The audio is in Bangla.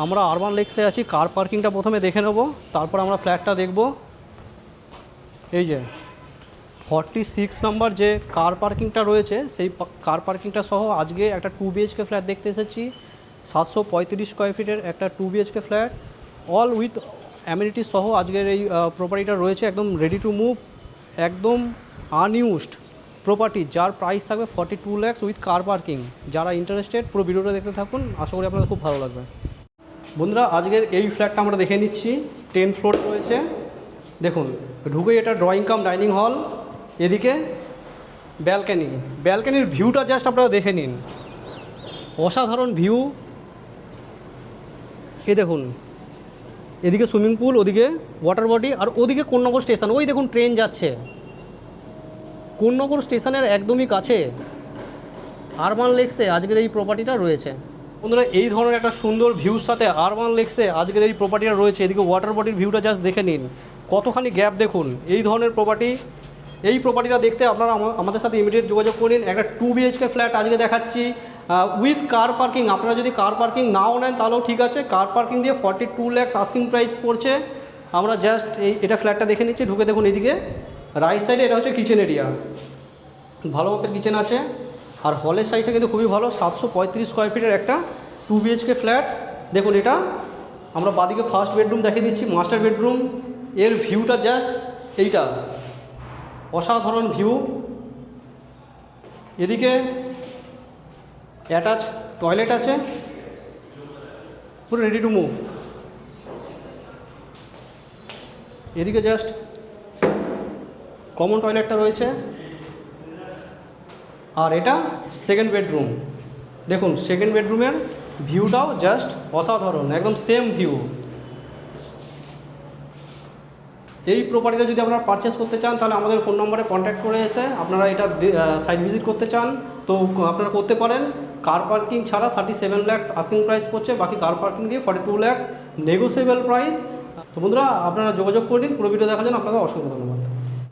আমরা আরবান লেক্সে আছি। কার পার্কিংটা প্রথমে দেখে নেব, তারপর আমরা ফ্ল্যাটটা দেখব। এই যে 46 নম্বর যে কার পার্কিংটা রয়েছে, সেই কার পার্কিংটা সহ আজকে একটা 2 BHK ফ্ল্যাট দেখতে এসেছি। 735 স্কোয়ার ফিটের একটা 2 BHK flat, all with amenity সহ আজকের এই প্রপার্টিটা রয়েছে। একদম রেডি টু মুভ, একদম আনইউজড প্রপার্টি, যার প্রাইস থাকবে 42 lakhs উইথ কার পার্কিং। যারা ইন্টারেস্টেড পুরো ভিডিওটা দেখতে থাকুন, আশা করি আপনাদের খুব ভালো লাগবে। বন্ধুরা, আজকের এই ফ্ল্যাটটা আমরা দেখে নিচ্ছি। 10 ফ্লোর রয়েছে। দেখুন, ঢুকে এটা ড্রয়িং কাম ডাইনিং হল, এদিকে ব্যালকানির ভিউটা জাস্ট আপনারা দেখে নিন, অসাধারণ ভিউ। এই দেখুন, এদিকে সুইমিং পুল, ওদিকে ওয়াটার বডি, আর ওদিকে কোন্নগর স্টেশন। ওই দেখুন ট্রেন যাচ্ছে, কোন্নগর স্টেশনের একদমই কাছে আরবান লেক্সে আজকের এই প্রপার্টিটা রয়েছে। বন্ধুরা, এই ধরনের একটা সুন্দর ভিউর সাথে আরবান লেক্সে আজকের এই প্রপার্টিটা রয়েছে। এদিকে ওয়াটার বডির ভিউটা জাস্ট দেখে নিন, কতখানি গ্যাপ দেখুন। এই ধরনের প্রপার্টি, এই প্রপার্টিটা দেখতে আপনারা আমাদের সাথে ইমিডিয়েট যোগাযোগ করুন। একটা 2 BHK ফ্ল্যাট আজকে দেখাচ্ছি উইথ কার পার্কিং। আপনারা যদি কার পার্কিং নাও নেন তাহলেও ঠিক আছে, কার পার্কিং দিয়ে 42 lakhs আস্কিং প্রাইস পড়ছে। আমরা জাস্ট এটা ফ্ল্যাটটা দেখে নিচ্ছি। ঢুকে দেখুন, এদিকে রাইট সাইডে এটা হচ্ছে কিচেন এরিয়া, ভালো মাপের কিচেন আছে। আর হলের সাইজটা কিন্তু খুবই ভালো, 735 স্কোয়ার ফিটের একটা 2 BHK ফ্ল্যাট। দেখুন, এটা আমরা বাদিকে ফার্স্ট বেডরুম দেখিয়ে দিচ্ছি, মাস্টার বেডরুম। এর ভিউটা জাস্ট এইটা, অসাধারণ ভিউ। এদিকে অ্যাটাচ টয়লেট আছে, পুরো রেডি টু মুভ। এদিকে জাস্ট কমন টয়লেটটা রয়েছে। আর এটা সেকেন্ড বেডরুম। দেখুন, সেকেন্ড বেডরুমের ভিউটাও জাস্ট অসাধারণ, একদম সেম ভিউ। এই প্রপার্টিটা যদি আপনারা পারচেস করতে চান, তাহলে আমাদের ফোন নম্বরে কন্ট্যাক্ট করে এসে আপনারা এটা সাইট ভিজিট করতে চান তো আপনারা করতে পারেন। কার পার্কিং ছাড়া 37 lakhs আস্কিং প্রাইস পড়ছে, বাকি কার পার্কিং দিয়ে 42 lakhs নেগোসিয়েবল প্রাইস। তো বন্ধুরা, আপনারা যোগাযোগ করে নিন। পুরো ভিডিও দেখার জন্য আপনাদের অসংখ্য ধন্যবাদ।